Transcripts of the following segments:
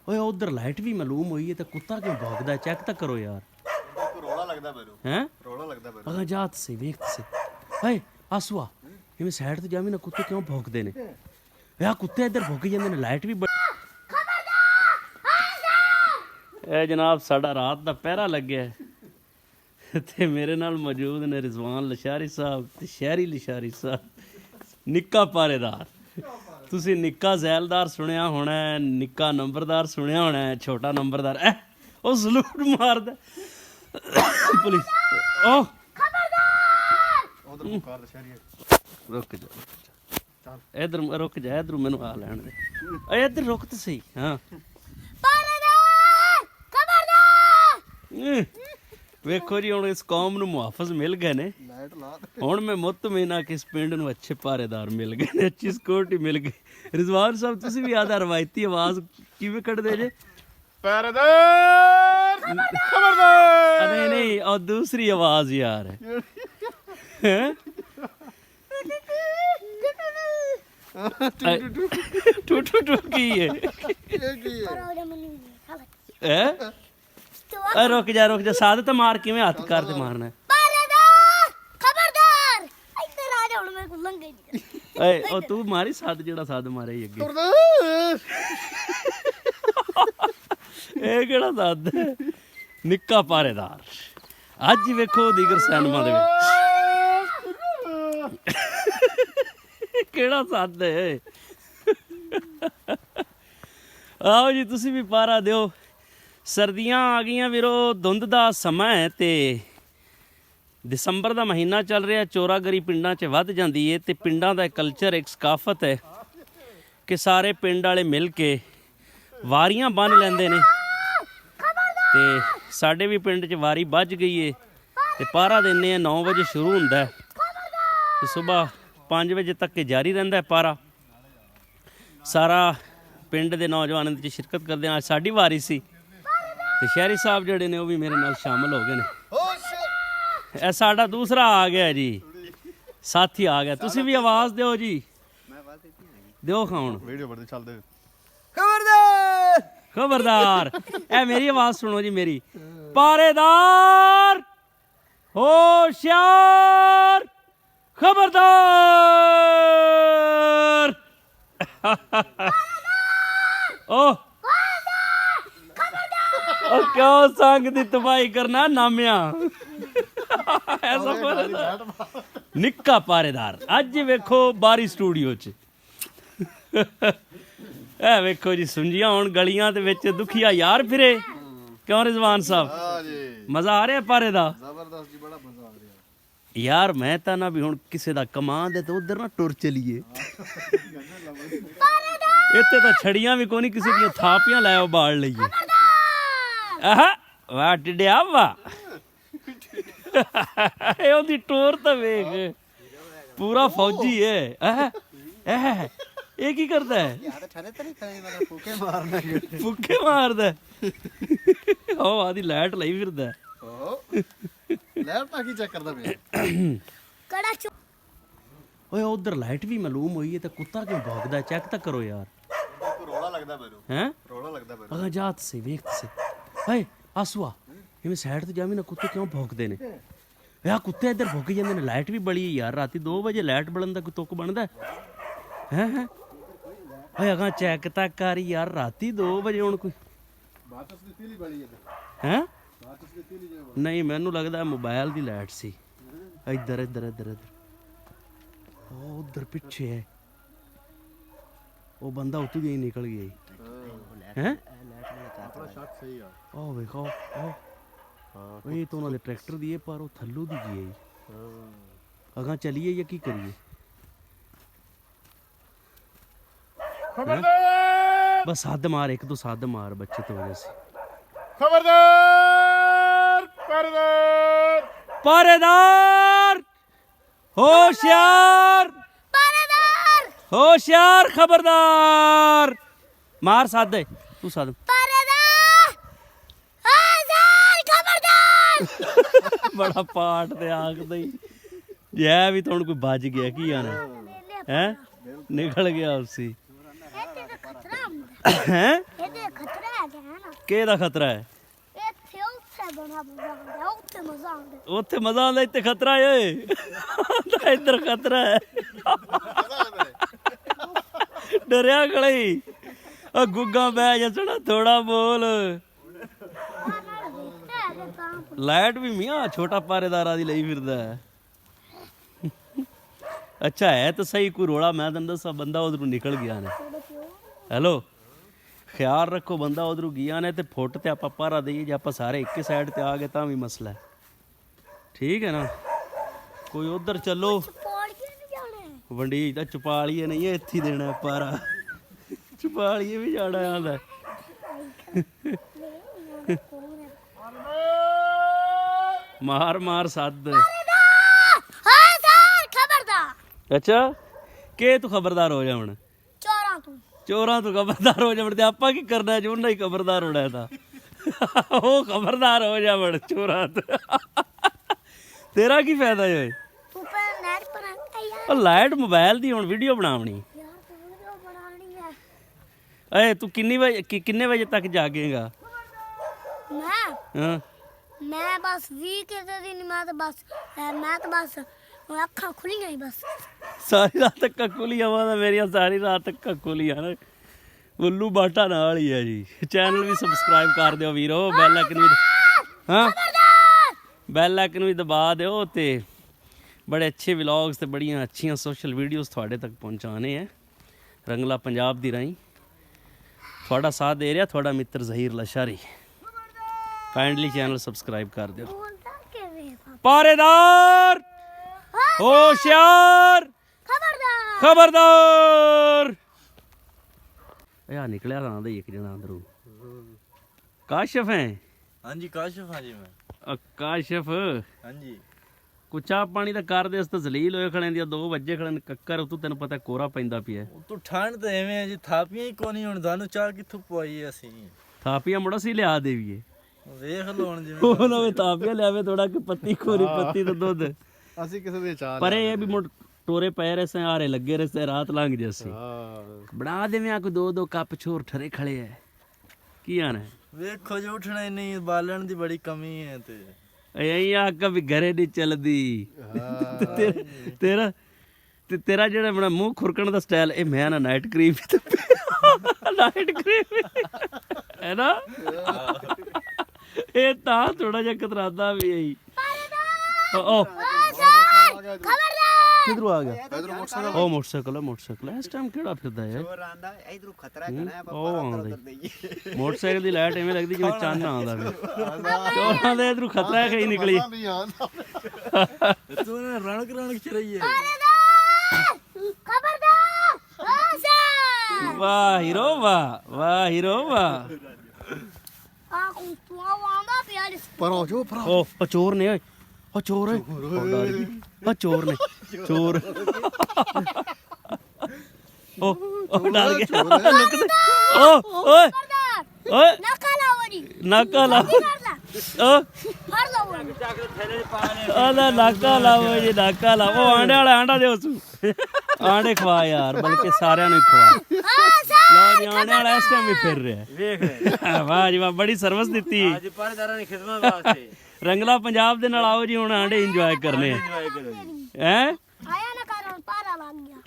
ਓਏ ਉਧਰ ਲਾਈਟ ਵੀ ਮਾਲੂਮ ਹੋਈ ਹੈ ਤੇ ਕੁੱਤਾ ਕਿਉਂ ਭੌਂਕਦਾ? ਚੈੱਕ ਤਾਂ ਕਰੋ ਯਾਰ। ਰੋਲਾ ਲੱਗਦਾ ਮੈਨੂੰ। ਹੈ ਰੋਲਾ ਲੱਗਦਾ ਮੈਨੂੰ। ਅਗਾ ਜਾ ਤੁਸੀਂ ਵੇਖ ਤੁਸੀਂ। ਹਾਏ ਆਸੂਆ ਜਿਵੇਂ ਸਾਈਡ ਤੇ ਜਾਵੀਂ ਨਾ ਕੁੱਤੇ ਕਿਉਂ ਭੌਂਕਦੇ ਨੇ? ਆ ਕੁੱਤੇ ਇੱਧਰ ਭੌਂਕੀ ਜਾਂਦੇ ਨੇ। ਲਾਈਟ ਵੀ ਇਹ ਜਨਾਬ ਸਾਡਾ ਰਾਤ ਦਾ ਪਹਿਰਾ ਲੱਗਿਆ ਤੇ ਮੇਰੇ ਨਾਲ ਮੌਜੂਦ ਨੇ ਰਿਜ਼ਵਾਨ ਲਸ਼ਾਰੀ ਸਾਹਿਬ ਤੇ ਸ਼ਹਿਰੀ ਲਸ਼ਾਰੀ ਸਾਹਿਬ। ਨਿੱਕਾ ਪਾਰੇਦਾਰ, ਤੁਸੀਂ ਨਿੱਕਾ ਜ਼ੈਲਦਾਰ ਸੁਣਿਆ ਹੋਣਾ, ਨਿੱਕਾ ਨੰਬਰਦਾਰ ਸੁਣਿਆ ਹੋਣਾ, ਛੋਟਾ ਨੰਬਰਦਾਰ। ਉਹ ਸਲੂਟ ਮਾਰਦਾ ਪੁਲਿਸ। ਉਹ ਉਧਰ ਕਾਰ ਦੇ ਸ਼ਹਿਰੀ ਰੁਕ ਜਾ ਇਧਰ ਰੁਕ ਜਾ, ਇਧਰ ਮੈਨੂੰ ਆ ਲੈਣ ਦੇ। ਇਧਰ ਰੁਕ ਤੇ ਸਹੀ। ਹਾਂ ਵੇਖੋ ਜੀ ਹੁਣ ਇਸ ਕੌਮ ਨੂੰ ਮੁਹਾਫਜ਼ ਮਿਲ ਗਏ ਨੇ। ਹੁਣ ਮੈਂ ਮੁਤਮਈਨ ਆ ਕਿ ਇਸ ਪਿੰਡ ਨੂੰ ਅੱਛੇ ਪਾਰੇਦਾਰ ਮਿਲ ਗਏ ਨੇ, ਅੱਛੀ ਸਿਕਿਉਰਿਟੀ ਮਿਲ ਗਈ। ਰਿਜ਼ਵਾਨ ਸਾਹਿਬ ਤੁਸੀਂ ਵੀ ਆਦਾ ਰਵਾਇਤੀ ਆਵਾਜ਼ ਕਿਵੇਂ ਕੱਢਦੇ ਜੇ? ਪਾਰੇਦਾਰ ਖਬਰਦਾਰ। ਨਹੀਂ ਨਹੀਂ ਉਹ ਦੂਸਰੀ ਆਵਾਜ਼ ਯਾਰ ਹੈ। ਟੂ ਟੂ ਟੂ ਕੀ ਹੈ? ਹੈ ਰੁਕ ਜਾ ਸਾਦਤ ਮਾਰ। ਕਿਵੇਂ ਹੱਥ ਕਰਦੇ ਮਾਰਨਾ? ਓਏ ਉਹ ਤੂੰ ਮਾਰੀ ਸੱਦ, ਜਿਹੜਾ ਸੱਦ ਮਾਰੇ ਅੱਗੇ। ਇਹ ਕਿਹੜਾ ਸੱਦ? ਨਿੱਕਾ ਪਾਰੇਦਾਰ। ਅੱਜ ਹੀ ਵੇਖੋ ਦੀਗਰ ਸਿਨੇਮਾ ਦੇ ਵਿੱਚ ਕਿਹੜਾ ਸੱਦ ਹੈ। ਆਓ ਜੀ ਤੁਸੀਂ ਵੀ ਪਾਰਾ ਦਿਓ। ਸਰਦੀਆਂ ਆ ਗਈਆਂ ਵੀਰੋ, ਧੁੰਦ ਦਾ ਸਮਾਂ ਹੈ ਤੇ ਦਸੰਬਰ ਦਾ ਮਹੀਨਾ ਚੱਲ ਰਿਹਾ। ਚੋਰਾਗਰੀ ਪਿੰਡਾਂ 'ਚ ਵੱਧ ਜਾਂਦੀ ਹੈ ਤੇ ਪਿੰਡਾਂ ਦਾ ਕਲਚਰ, ਇੱਕ ਸਕਾਫਤ ਹੈ ਕਿ ਸਾਰੇ ਪਿੰਡ ਵਾਲੇ ਮਿਲ ਕੇ ਵਾਰੀਆਂ ਬੰਨ੍ਹ ਲੈਂਦੇ ਨੇ। ਤੇ ਸਾਡੇ ਵੀ ਪਿੰਡ 'ਚ ਵਾਰੀ ਵੱਜ ਗਈ ਹੈ ਤੇ ਪਾਰਾ ਦਿੰਦੇ ਆ। 9 ਵਜੇ ਸ਼ੁਰੂ ਹੁੰਦਾ ਹੈ ਤੇ ਸਵੇਰ 5 ਵਜੇ ਤੱਕ ਜਾਰੀ ਰਹਿੰਦਾ ਹੈ ਪਾਰਾ। ਸਾਰਾ ਪਿੰਡ ਦੇ ਨੌਜਵਾਨਾਂ ਦੇ 'ਚ ਸ਼ਿਰਕਤ ਕਰਦੇ ਆ। ਅੱਜ ਸਾਡੀ ਵਾਰੀ ਸੀ ਤੇ ਸ਼ਹਿਰੀ ਸਾਹਿਬ ਜਿਹੜੇ ਨੇ ਉਹ ਵੀ ਮੇਰੇ ਨਾਲ ਸ਼ਾਮਲ ਹੋ ਗਏ ਨੇ। ਇਹ ਸਾਡਾ ਦੂਸਰਾ ਆ ਗਿਆ ਜੀ, ਸਾਥੀ ਆ ਗਿਆ। ਤੁਸੀਂ ਵੀ ਆਵਾਜ਼ ਦਿਓ ਜੀ, ਦਿਓ ਖਾਣ। ਵੀਡੀਓ ਬੜੀ ਚੱਲਦੇ। ਖਬਰਦਾਰ ਖਬਰਦਾਰ। ਇਹ ਮੇਰੀ ਆਵਾਜ਼ ਸੁਣੋ ਜੀ, ਮੇਰੀ। ਪਾਰੇਦਾਰ ਹੋਸ਼ਿਆਰ ਖਬਰਦਾਰ। ਉਹ ਕਿਉਂ ਸੰਗ ਦੀ ਤਬਾਹੀ ਕਰਨਾ ਨਾਮਿਆ? ਐਸਾ ਨਿੱਕਾ ਪਾਰੇਦਾਰ। ਅੱਜ ਵੇਖੋ ਬਾਰੀ ਸਟੂਡੀਓ 'ਚ ਇਹ ਵੇਖੋ ਜੀ ਸੁੰਜੀਆਂ ਹੁਣ ਗਲੀਆਂ ਦੇ ਵਿੱਚ ਦੁਖੀਆ ਯਾਰ ਫਿਰੇ। ਕਿਉਂ ਰਿਜ਼ਵਾਨ ਸਾਹਿਬ, ਮਜ਼ਾ ਆ ਰਿਹਾ ਪਾਰੇ ਦਾ? ਜ਼ਬਰਦਸਤ ਜੀ, ਬੜਾ ਮਜ਼ਾ ਆ ਰਿਹਾ ਯਾਰ। ਮੈਂ ਤਾਂ ਨਾ ਵੀ ਹੁਣ ਕਿਸੇ ਦਾ ਕਮਾਂਡ ਹੈ ਤੇ ਉਧਰ ਨਾ ਟੁਰ ਚਲੀਏ। ਇੱਥੇ ਤਾਂ ਛੜੀਆਂ ਵੀ ਕੋਈ ਨਹੀਂ, ਕਿਸੇ ਦੀਆਂ ਥਾਪੀਆਂ ਲੈ ਆਓ ਬਾੜ ਲਈਏ। ਆਹ ਵਾਹ ਟਿੱਡਿਆ ਵਾ। ਇਹ ਉਹਦੀ ਟੋਰ ਤਾਂ ਵੇਖ, ਪੂਰਾ ਫੌਜੀ ਹੈ। ਇਹ ਕੀ ਕਰਦਾ ਹੈ? ਫੁੱਕੇ ਮਾਰਦਾ। ਉਹ ਆਦੀ ਲਾਈਟ ਲਈ ਫਿਰਦਾ। ਲੈਪਟਾਪ ਕੀ ਚੈੱਕ ਕਰਦਾ ਪਿਆ? ਓਏ ਉਧਰ ਲਾਈਟ ਵੀ ਮਾਲੂਮ ਹੋਈ ਹੈ ਤੇ ਕੁੱਤਾ ਕਿਉਂ ਭੌਂਕਦਾ? ਚੈੱਕ ਤਾਂ ਕਰੋ ਯਾਰ। ਰੋਲਾ ਲੱਗਦਾ ਮੈਨੂੰ। ਹੈ ਰੋਲਾ ਲੱਗਦਾ ਮੈਨੂੰ। ਅਗਾ ਜਾ ਤੁਸੀਂ ਵੇਖ ਤੁਸੀਂ। ਹਾਏ ਆਸੂਆ ਜਿਵੇਂ ਸਾਈਡ ਤੇ ਜਾਵੀਂ ਨਾ ਕੁੱਤੇ ਕਿਉਂ ਭੌਂਕਦੇ ਨੇ? ਆ ਕੁੱਤੇ ਇੱਧਰ ਭੌਂਕੀ ਜਾਂਦੇ ਨੇ। ਲਾਈਟ ਵੀ ਬੜੀ ਯਾਰ। ਰਾਤੀ 2 ਵਜੇ ਲਾਈਟ ਬਲਣ ਦਾ ਕੋਈ ਤੁੱਕ ਬਣਦਾ ਹੈ? ਓਏ ਅਗਾ ਚੈੱਕ ਤਾਂ ਕਰ ਯਾਰ। ਰਾਤੀ 2 ਵਜੇ ਹੁਣ ਕੋਈ ਹੈ? ਨਹੀਂ ਮੈਨੂੰ ਲੱਗਦਾ ਮੋਬਾਈਲ ਦੀ ਲਾਈਟ ਸੀ। ਇੱਧਰ ਇੱਧਰ ਇੱਧਰ ਇੱਧਰ। ਉਹ ਉਧਰ ਪਿੱਛੇ ਹੈ। ਉਹ ਬੰਦਾ ਉੱਤੋਂ ਹੀ ਨਿਕਲ ਗਿਆ ਹੈ। ਉਹ ਵੇਖੋ ਇਹ ਤਾਂ ਉਹਨਾਂ ਦੇ ਟਰੈਕਟਰ ਦੀ ਹੈ, ਪਰ ਉਹ ਥੱਲੋਂ ਦੀ ਜੀ ਹੈ। ਅਗਾ ਚਲੀਏ ਜਾਂ ਕੀ ਕਰੀਏ? ਬਸ ਸੱਦ ਮਾਰ, 1-2 ਸੱਦ ਮਾਰ, ਬੱਚੇ ਤੋਂ ਵਜ੍ਹਾ ਸੀ। ਖਬਰਦਾਰ ਪਾਰੇਦਾਰ। ਪਾਰੇਦਾਰ ਹੋਸ਼ਿਆਰ। ਹੋਸ਼ਿਆਰ ਖਬਰਦਾਰ। ਮਾਰ ਸੱਦ, ਤੂੰ ਸੱਦ। ਬੜਾ ਪਾਠ ਤੇ ਆਖਦਾ ਹੀ ਜੈ ਵੀ ਤੁਹਾਨੂੰ ਕੋਈ ਵੱਜ ਗਿਆ ਕੀ ਆਣਾ ਹੈ? ਨਿਕਲ ਗਿਆ ਉਸੇ ਹੈ। ਕਿਹਦਾ ਖਤਰਾ ਹੈ? ਇੱਥੇ ਉੱਥੇ ਬਣਾ ਬਣਾ ਉੱਥੇ ਮਜ਼ਾ ਆਉਂਦਾ ਉੱਥੇ ਮਜ਼ਾ ਆਉਂਦਾ, ਇੱਥੇ ਖਤਰਾ ਹੈ ਓਏ। ਇੱਧਰ ਖਤਰਾ ਹੈ। ਡਰਿਆ ਗਲੇ ਆ ਗੁੱਗਾ ਬਹਿ ਜਸਣਾ ਥੋੜਾ ਬੋਲ। ਲਾਈਟ ਵੀ ਮੀਆਂ ਛੋਟਾ ਪਾਰੇਦਾਰਾਂ ਦੀ ਲਈ ਫਿਰਦਾ ਹੈ। ਅੱਛਾ ਹੈ ਤਾਂ ਸਹੀ, ਕੋਈ ਰੋਲਾ ਮੈਂ ਤੈਨੂੰ ਦੱਸਾਂ, ਬੰਦਾ ਉਧਰੋਂ ਨਿਕਲ ਗਿਆ ਨੇ। ਹੈਲੋ, ਖਿਆਲ ਰੱਖੋ, ਬੰਦਾ ਉਧਰੋਂ ਗਿਆ ਨੇ ਤੇ ਫੁੱਟ ਤੇ ਆਪਾਂ ਪਾਰਾ ਦਈਏ। ਜੇ ਆਪਾਂ ਸਾਰੇ ਇੱਕ ਸਾਈਡ ਤੇ ਆ ਗਏ ਤਾਂ ਵੀ ਮਸਲਾ ਹੈ। ਠੀਕ ਹੈ ਨਾ, ਕੋਈ ਉਧਰ ਚੱਲੋ। ਪੌੜ ਕੇ ਨਹੀਂ ਜਾਣਾ ਵੰਡੀਜ ਦਾ ਚਪਾਲੀਏ ਨਹੀਂ, ਇੱਥੇ ਹੀ ਦੇਣਾ ਪਾਰਾ। ਚਪਾਲੀਏ ਵੀ ਜਾਣਾ ਆਂਦਾ। ਮਾਰ ਮਾਰ ਸੱਦ। ਹਾਂ ਸਰ ਖਬਰਦਾਰ। ਅੱਛਾ, ਕਿ ਤੂੰ ਖਬਰਦਾਰ ਹੋ ਜਾ ਹੁਣ। ਚੋਰਾਂ ਤੂੰ ਚੋਰਾਂ ਤੋਂ ਖਬਰਦਾਰ ਹੋ ਜਾਵਣ ਤੇ ਆਪਾਂ ਕੀ ਕਰਨਾ ਜੇ ਉਹਨਾਂ ਹੀ ਖਬਰਦਾਰ ਹੋਣਾ ਤਾਂ। ਉਹ ਖਬਰਦਾਰ ਹੋ ਜਾਵਣ ਚੋਰਾਂ ਤੋਂ। ਤੇਰਾ ਕੀ ਫਾਇਦਾ ਓਏ? ਤੂੰ ਪਰ ਨੈਟ ਪਰ ਯਾਰ ਉਹ ਲਾਈਟ ਮੋਬਾਈਲ ਦੀ ਹੁਣ ਵੀਡੀਓ ਬਣਾਉਣੀ। ਯਾਰ ਤੂੰ ਵੀਡੀਓ ਬਣਾਣੀ ਹੈ। ਏ ਤੂੰ ਕਿੰਨੇ ਵਜੇ ਤੱਕ ਜਾਗੇਗਾ? ਹਾਂ ਮੈਂ ਬਸ 20 ਕੇ ਦਿਨ ਮੈਂ ਤਾਂ ਬਸ ਹੁਣ ਅੱਖਾਂ ਖੁੱਲੀਆਂ ਹੀ ਬਸ। ਸਾਰੀ ਰਾਤ ਤੱਕ ਖੁੱਲੀਆਂ ਵਾ ਮੇਰੀਆਂ, ਸਾਰੀ ਰਾਤ ਤੱਕ ਖੁੱਲੀਆਂ ਨੇ। ਉੱਲੂ ਬਾਟਾ ਨਾਲ ਹੀ ਹੈ ਜੀ। ਚੈਨਲ ਵੀ ਸਬਸਕ੍ਰਾਈਬ ਕਰ ਦਿਓ ਵੀਰੋ, ਬੈਲ ਆਈਕਨ ਵੀ ਹਾਂ ਬੈਲ ਆਈਕਨ ਵੀ ਦਬਾ ਦਿਓ ਤੇ ਬੜੇ ਅੱਛੇ ਵਲੌਗਸ ਤੇ ਬੜੀਆਂ ਅੱਛੀਆਂ ਸੋਸ਼ਲ ਵੀਡੀਓਜ਼ ਤੁਹਾਡੇ ਤੱਕ ਪਹੁੰਚਾਣੇ ਹੈ ਰੰਗਲਾ ਪੰਜਾਬ ਦੀ ਰਾਹੀਂ। ਤੁਹਾਡਾ ਸਾਥ ਦੇ ਰਿਹਾ ਤੁਹਾਡਾ ਮਿੱਤਰ ਜ਼ਹੀਰ ਲਸ਼ਾਰੀ। ਕਾਈਂਡਲੀ ਚੈਨਲ ਸਬਸਕ੍ਰਾਈਬ ਕਰ ਦਿਓ। ਬੋਲਦਾ ਕਿਵੇਂ ਪਾਰੇਦਾਰ, ਹੋਸ਼ਿਆਰ, ਖਬਰਦਾਰ। ਖਬਰਦਾਰ। ਯਾ ਨਿਕਲਿਆ ਤਾਂ ਦੇ ਇੱਕ ਜਣਾ ਅੰਦਰੋਂ। ਕਾਸ਼ਫ ਹੈ? ਹਾਂਜੀ ਕਾਸ਼ਫ ਹਾਂ ਜੀ ਮੈਂ। ਕਾਸ਼ਫ ਹਾਂਜੀ ਕੁਛ ਚਾਹ ਪਾਣੀ ਤਾਂ ਕਰ ਦੇ, ਇਸ ਤਾਂ ਜ਼ਲੀਲ ਹੋਏ ਖੜੇ ਦੀਆਂ 2 ਵਜੇ ਖੜੇ ਨੇ ਕੱਕਰ। ਤੂੰ ਤੈਨੂੰ ਪਤਾ ਕੋਰਾ ਪੈਂਦਾ ਪਿਆ। ਤੂੰ ਠੰਡ ਤਾਂ ਐਵੇਂ ਹੈ ਜੀ, ਥਾਪੀਆਂ ਹੀ ਕੋਨੀ। ਹੁਣ ਤੁਹਾਨੂੰ ਚਾਹ ਕਿੱਥੋਂ ਪਵਾਈਏ ਅਸੀਂ? ਥਾਪੀਆਂ ਮੁੜਾ ਸੀ ਲਿਆ ਦੇਵੀਏ। ਵੇਖ ਲਓ ਹੁਣ ਜਿਵੇਂ ਉਹ ਨਾ ਥਾਪੀਆਂ ਲਿਆਵੇ ਥੋੜਾ ਕਿ ਪੱਤੀ ਖੋਰੀ ਪੱਤੀ ਤੇ ਦੁੱਧ। ਅਸੀਂ ਕਿਸੇ ਦੇ ਚਾਹ ਪਰ ਇਹ ਵੀ ਮੁੜ ਟੋਰੇ ਪਏ ਰਹੇ ਸੇ, ਆਰੇ ਲੱਗੇ ਰਹੇ ਸੇ, ਰਾਤ ਲੰਘ ਜੱਸੀ। ਹਾਂ ਬਣਾ ਦੇਵੇਂ ਕੋਈ 2-2 ਕੱਪ ਛੋਰ ਠਰੇ ਖੜੇ ਐ। ਕੀ ਆਣਾ ਵੇਖੋ ਜੀ, ਉੱਠਣਾ ਹੀ ਨਹੀਂ, ਬਾਲਣ ਦੀ ਬੜੀ ਕਮੀ ਹੈ ਤੇ ਇਹ ਕभी ਘਰੇ ਨਹੀਂ ਚੱਲਦੀ। ਤੇਰਾ ਜਿਹੜਾ ਬਣਾ ਮੂੰਹ ਖੁਰਕਣ ਦਾ ਸਟਾਈਲ, ਇਹ ਮੈਂ ਨਾ ਨਾਈਟ ਕਰੀਮ ਨਾਈਟ ਕਰੀਮ ਹੈ ਨਾ, ਇਹ ਤਾਂ ਥੋੜਾ ਜਿਹਾ ਕਤਰਾਦਾ ਵੀ ਆਈ। ਉਹ ਕਿਧਰੋਂ ਆ ਗਿਆ? ਉਹ ਮੋਟਰਸਾਈਕਲ ਇਸ ਟਾਈਮ ਕਿਹੜਾ ਫਿਰਦਾ ਹੈ? ਉਹ ਆਉਂਦਾ ਮੋਟਰਸਾਈਕਲ ਦੀ ਲਾਈਟ ਐਵੇਂ ਲੱਗਦੀ ਜਿਵੇਂ ਚੰਨ ਆਉਂਦਾ ਵੇ। ਚੋਰਾਂ ਦੇ ਇਧਰੋਂ ਖਤਰਾ ਖਈ ਨਿਕਲੀ। ਤੂੰ ਨਾ ਰਣਕ ਚ ਰਹੀਏ। ਵਾਹ ਹੀਰੋ ਵਾਹ, ਵਾਹ ਹੀਰੋ ਵਾਹ। ਆ ਕੋ ਤੂੰ ਆਉਂਦਾ ਪਿਆ ਪਰ ਹੋ ਜੋ ਪਰ ਉਹ ਚੋਰ ਨੇ ਓਏ, ਉਹ ਚੋਰ ਓਏ, ਉਹ ਚੋਰ ਨੇ, ਚੋਰ। ਉਹ ਡਰ ਗਿਆ। ਓਏ ਓਏ ਨਾਕਾ ਲਾਓ ਜੀ, ਨਾਕਾ ਲਾ। ਓ ਫੜ ਲਓ। ਆਦਾ ਨਾਕਾ ਲਾਓ ਜੀ, ਨਾਕਾ ਲਾਓ। ਉਹ ਆਂਡੇ ਵਾਲਾ ਆਂਡਾ ਦਿਓ ਤੂੰ। ਆਂਡੇ ਖਵਾ ਯਾਰ, ਬਲਕਿ ਸਾਰਿਆਂ ਨੂੰ ਹੀ ਖਵਾ। ਲਓ ਜੀ, ਆਂਡੇ ਵਾਲਾ ਇਸ ਟਾਈਮ ਵੀ ਫਿਰ ਰਿਹਾ। ਵੇਖ ਵਾਹ ਜੀ ਵਾਹ, ਬੜੀ ਸਰਵਿਸ ਦਿੱਤੀ ਅੱਜ ਪਾਰੇਦਾਰਾਂ ਦੀ ਖਿਦਮਤ ਵਾਸਤੇ। ਰੰਗਲਾ ਪੰਜਾਬ ਦੇ ਨਾਲ ਆਓ ਜੀ, ਹੁਣ ਆਂਡੇ ਇੰਜੋਏ ਕਰਨੇ ਆ। ਹੈ ਆਇਆ ਨਾ ਕਰਨ ਪਾਰਾ ਲੱਗ ਗਿਆ।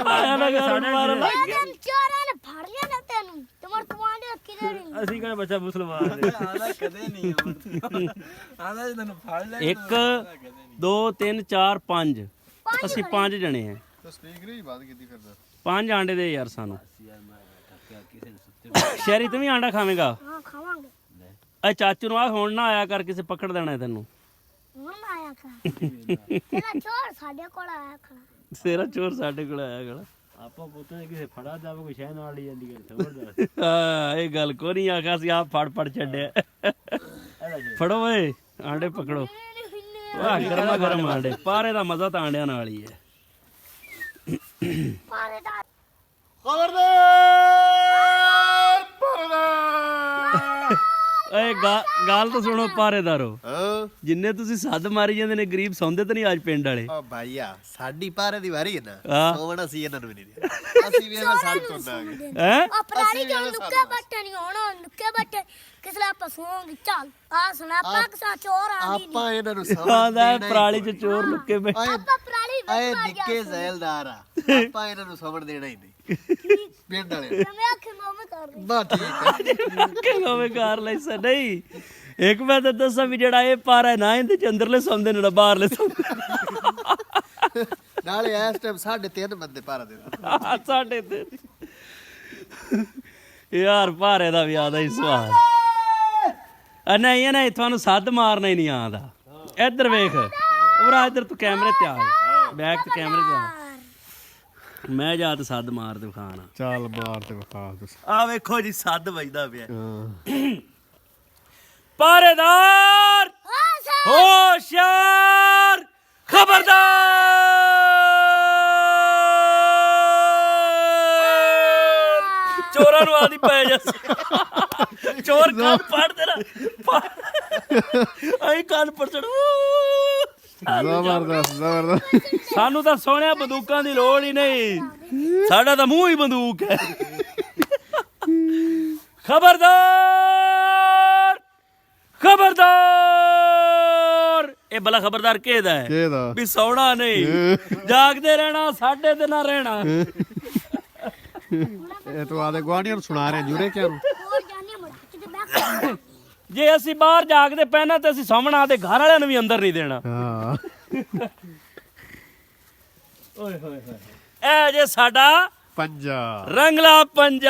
ਆਇਆ ਨਾ ਕਰਨ ਮਾਰ ਲੱਗ ਗਿਆ। ਤੈਨੂੰ ਚੋਰਾਂ ਨੇ ਫੜ ਲਿਆ ਨਾ ਤੈਨੂੰ, ਤੁਮਰ ਕਮਾਂਡੇ ਕਿਧਰ ਨਹੀਂ। ਅਸੀਂ ਕਹਿੰਦੇ ਬੱਚਾ ਮੁਸਲਮਾਨ ਹੈ। ਆਂਦਾ ਕਦੇ ਨਹੀਂ ਆਂਦਾ ਜੀ, ਤੈਨੂੰ ਫੜ ਲੈ। 1 2 3 4 5 ਅਸੀਂ 5 ਜਣੇ ਆ। ਤਾਂ ਸਪੀਕਰ ਹੀ ਬਾਤ ਕੀਤੀ ਫਿਰਦਾ। 5 ਆਂਡੇ ਦੇ ਯਾਰ ਸਾਨੂੰ। ਸ਼ਹਿਰੀ ਤੂੰ ਵੀ ਆਂਡਾ ਖਾਵੇਂਗਾ? ਹਾਂ ਖਾਵਾਂਗੇ। ਐ ਚਾਚੂ ਨੂੰ ਆ ਹੁਣ ਨਾ ਆਇਆ ਕਰ, ਕਿਸੇ ਪਕੜ ਦੇਣਾ ਤੈਨੂੰ। ਹੁਣ ਆਇਆ ਕਰ। ਤੇਰਾ ਚੋਰ ਸਾਡੇ ਕੋਲ ਆਇਆ ਖੜਾ। ਤੇਰਾ ਚੋਰ ਸਾਡੇ ਕੋਲ ਆਇਆ ਗਲਾ। ਆਪਾਂ ਪੁੱਤਾਂ ਕਿਸੇ ਫੜਾ ਜਾਵੇ ਕੋਈ ਸ਼ਹਿ ਨਾਲ ਲਈ ਜਾਂਦੀ ਹੈ ਖਬਰਦਾਰ। ਹਾਂ ਇਹ ਗੱਲ ਕੋਈ ਨਹੀਂ ਆਖਾ ਸੀ, ਆਪ ਫੜ ਛੱਡਿਆ। ਫੜੋ ਓਏ ਆਂਡੇ ਪਕੜੋ। ਵਾਹ ਗਰਮਾ ਗਰਮ ਆਂਡੇ। ਪਾਰੇ ਦਾ ਮਜ਼ਾ ਤਾਂ ਆਂਡਿਆਂ ਨਾਲ ਹੀ ਹੈ। ਪਾਰੇ ਦਾ ਖਬਰਦਾਰ ਪਰਦਾਰ। ਓਏ ਗੱਲ ਤਾਂ ਸੁਣੋ ਪਾਰੇਦਾਰੋ। ਜਿੰਨੇ ਤੁਸੀਂ ਸੱਦ ਮਾਰੀ ਜਾਂਦੇ ਨੇ ਗਰੀਬ ਸੌਂਦੇ ਤਾਂ ਨਹੀਂ ਅੱਜ ਪਿੰਡ ਵਾਲੇ ਓ ਭਾਈਆ ਸਾਡੀ ਪਾਰੇ ਦੀ ਵਾਰੀ ਹੈ ਨਾ ਹਾਂ। ਸੋਵਣ ਅਸੀਂ ਇਹਨਾਂ ਨੂੰ ਵੀ ਨਹੀਂ ਦਿੰਦੇ ਅਸੀਂ ਵੀ ਇਹਨਾਂ ਸਾਥ ਤੁੰਦਾਂਗੇ ਹੈ ਉਹ ਪਰਾਲੀ ਜੋ ਲੁੱਕੇ ਬੱਟੇ ਨਹੀਂ ਹੋਣਾ ਲੁੱਕੇ ਬੱਟੇ ਕਿਸਲਾ ਪਸੂਆਂ ਚੱਲ ਆ ਸੁਣਾ ਪਾਕਿਸਤਾਨ ਚੋਰ ਆ ਗਈ ਆਪਾਂ ਇਹਨਾਂ ਨੂੰ ਸਮਝ ਆਂਦਾ ਪਰਾਲੀ ਚ ਚੋਰ ਲੁੱਕੇ ਪਏ ਆਪਾਂ ਪਰਾਲੀ ਆਏ ਵੇਚ ਨਿੱਕੇ ਜ਼ੈਲਦਾਰ ਆ ਆਪਾਂ ਇਹਨਾਂ ਨੂੰ ਸਮਝ ਦੇਣਾ ਹੀ ਨਹੀਂ ਪਿੰਡ ਵਾਲੇ ਮੈਂ ਆਖੇ ਮੋਮੇ ਕਰ ਰਹੀ ਬਾ ਠੀਕ ਹੈ ਕਿਵੇਂ ਕਰ ਲੈ ਸਾ ਨਹੀਂ ਇੱਕ ਮੈਂ ਤਾਂ ਦੱਸਾਂ ਵੀ ਜਿਹੜਾ ਇਹ ਪਾਰਾ ਨਾ ਇਹਦੇ ਚ ਅੰਦਰਲੇ ਸੌਂਦੇ ਨੇ ਨਾ ਬਾਹਰਲੇ ਸੌਂਦੇ ਨਾਲੇ ਇਸ ਟਾਈਮ 3.5 ਬੰਦੇ ਪਾਰਾ ਦੇ ਸਾਡੇ ਤੇ ਯਾਰ ਭਾਰੇ ਦਾ ਵੀ ਆਦਾ ਹੀ ਸਵਾਦ ਨਹੀਂ ਤੁਹਾਨੂੰ ਸੱਦ ਮਾਰਨਾ ਹੀ ਨਹੀਂ ਆਉਂਦਾ ਇੱਧਰ ਵੇਖ ਉਰਾ ਇੱਧਰ ਤੂੰ ਕੈਮਰੇ ਤੇ ਆ ਬੈਕ ਤੇ ਕੈਮਰੇ ਤੇ ਆ ਮੈਂ ਜਾ ਤੇ ਸੱਦ ਮਾਰ ਦੇ ਖਾਣਾ ਚੱਲ ਮਾਰ ਤੇ ਵਿਖਾ ਤੁਸੀਂ ਆ ਵੇਖੋ ਜੀ ਸੱਦ ਵੱਜਦਾ ਪਿਆ ਪਾਰੇਦਾਰ ਹਾਂ ਸਰ ਹੋਸ਼ਿਆਰ ਖਬਰਦਾਰ ਚੋਰਾਂ ਨੂੰ ਆਦੀ ਪੈ ਜਾ ਚੋਰ ਕੰਨ ਪੜਦੇ ਨਾ ਆਈ ਕੰਨ ਪੜ ਚੜ ਜ਼ਬਰਦਸਤ ਸਾਨੂੰ ਤਾਂ ਸੋਹਣਿਆ ਬੰਦੂਕਾਂ ਦੀ ਲੋੜ ਹੀ ਨਹੀਂ ਸਾਡਾ ਤਾਂ ਮੂੰਹ ਹੀ ਬੰਦੂਕ ਹੈ ਖਬਰਦਾਰ ਖਬਰਦਾਰ ਇਹ ਭਲਾ ਖਬਰਦਾਰ ਕਿਹਦਾ ਹੈ ਕਿਹਦਾ ਵੀ ਸੌਣਾ ਨਹੀਂ ਜਾਗਦੇ ਰਹਿਣਾ ਸਾਡੇ ਤੇ ਨਾ ਰਹਿਣਾ ਇਹ ਤੂੰ ਆਦੇ ਗਵਾਂਢੀਆਂ ਨੂੰ ਸੁਣਾ ਰਿਹਾ ਜੁਰੇ ਕਿਆ ਨੂੰ ਹੋਰ ਜਾਨੇ ਮਰ ਕਿਤੇ ਬੈਠ ਜੇ ਅਸੀਂ ਬਾਹਰ ਜਾਗਦੇ ਪੈਣਾ ਤੇ ਅਸੀਂ ਸੌਣਾ ਤੇ ਘਰ ਵਾਲਿਆਂ ਨੂੰ ਵੀ ਅੰਦਰ ਨਹੀਂ ਦੇਣਾ ਹਾਂ ਓਏ ਹੋਏ ਹੋਏ ਇਹ ਜੇ ਸਾਡਾ ਪੰਜਾ ਰੰਗਲਾ ਪੰਜਾਬ